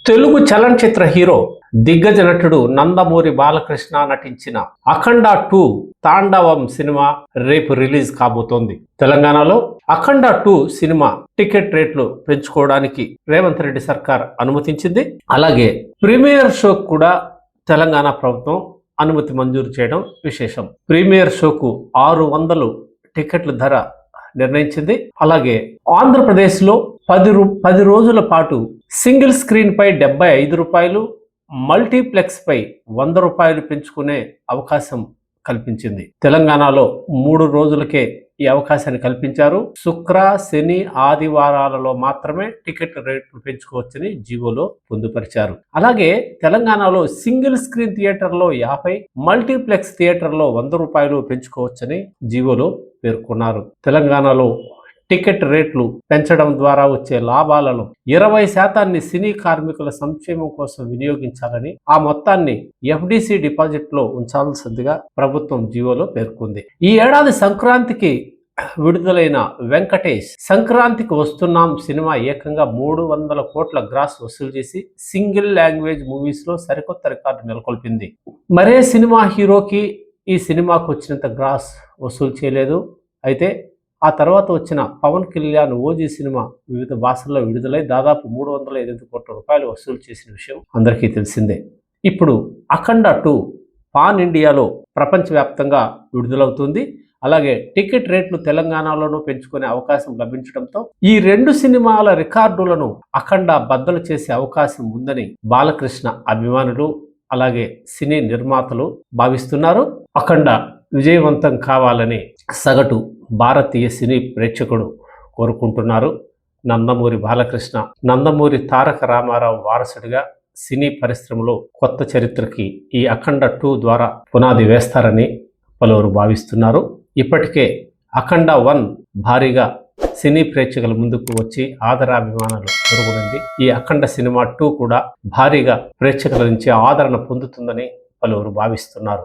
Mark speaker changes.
Speaker 1: తెలుగు చలనచిత్ర హీరో దిగ్గజ నటుడు నందమూరి బాలకృష్ణ నటించిన అఖండ 2 తాండవం సినిమా రేపు రిలీజ్ కాబోతోంది. తెలంగాణలో అఖండ 2 సినిమా టికెట్ రేట్లు పెంచుకోవడానికి రేవంత్ రెడ్డి సర్కార్ అనుమతించింది. అలాగే ప్రీమియర్ షోకు కూడా తెలంగాణ ప్రభుత్వం అనుమతి మంజూరు చేయడం విశేషం. ప్రీమియర్ షోకు 600 టికెట్ల ధర నిర్ణయించింది. అలాగే ఆంధ్రప్రదేశ్లో 10 రోజుల పాటు సింగిల్ స్క్రీన్ పై 75 రూపాయలు, మల్టీప్లెక్స్ పై 100 రూపాయలు పెంచుకునే అవకాశం కల్పించింది. తెలంగాణలో 3 రోజులకే ఈ అవకాశాన్ని కల్పించారు. శుక్ర, శని, ఆదివారాలలో మాత్రమే టికెట్ రేట్లు పెంచుకోవచ్చని జీవోలో పొందుపరిచారు. అలాగే తెలంగాణలో సింగిల్ స్క్రీన్ థియేటర్లో 50, మల్టీప్లెక్స్ థియేటర్లో 100 రూపాయలు పెంచుకోవచ్చని జీవోలో పేర్కొన్నారు. తెలంగాణలో టికెట్ రేట్లు పెంచడం ద్వారా వచ్చే లాభాలను 20% సినీ కార్మికుల సంక్షేమం కోసం వినియోగించాలని, ఆ మొత్తాన్ని FDC డిపాజిట్లో ఉంచాల్సిందిగా ప్రభుత్వం జీవోలో పేర్కొంది. ఈ ఏడాది సంక్రాంతికి విడుదలైన వెంకటేష్ సంక్రాంతికి వస్తున్నాం సినిమా ఏకంగా 300 కోట్ల గ్రాస్ వసూలు చేసి సింగిల్ లాంగ్వేజ్ మూవీస్ లో సరికొత్త రికార్డు నెలకొల్పింది. మరే సినిమా హీరోకి ఈ సినిమాకు వచ్చినంత గ్రాస్ వసూలు చేయలేదు. అయితే ఆ తర్వాత వచ్చిన పవన్ కళ్యాణ్ ఓజీ సినిమా వివిధ భాషల్లో విడుదలై దాదాపు 308 కోట్ల రూపాయలు వసూలు చేసిన విషయం అందరికీ తెలిసిందే. ఇప్పుడు అఖండ 2 పాన్ ఇండియాలో ప్రపంచవ్యాప్తంగా విడుదలవుతుంది. అలాగే టికెట్ రేట్లు తెలంగాణలోనూ పెంచుకునే అవకాశం లభించడంతో ఈ 2 సినిమాల రికార్డులను అఖండ బద్దలు చేసే అవకాశం ఉందని బాలకృష్ణ అభిమానులు అలాగే సినీ నిర్మాతలు భావిస్తున్నారు. అఖండ విజయవంతం కావాలని సగటు భారతీయ సినీ ప్రేక్షకుడు కోరుకుంటున్నారు. నందమూరి బాలకృష్ణ నందమూరి తారక రామారావు వారసుడిగా సినీ పరిశ్రమలో కొత్త చరిత్రకి ఈ అఖండ 2 ద్వారా పునాది వేస్తారని పలువురు భావిస్తున్నారు. ఇప్పటికే అఖండ 1 భారీగా సినీ ప్రేక్షకుల ముందుకు వచ్చి ఆదరాభిమానాలు పెరుగుతుంది. ఈ అఖండ సినిమా 2 కూడా భారీగా ప్రేక్షకుల నుంచి ఆదరణ పొందుతుందని పలువురు భావిస్తున్నారు.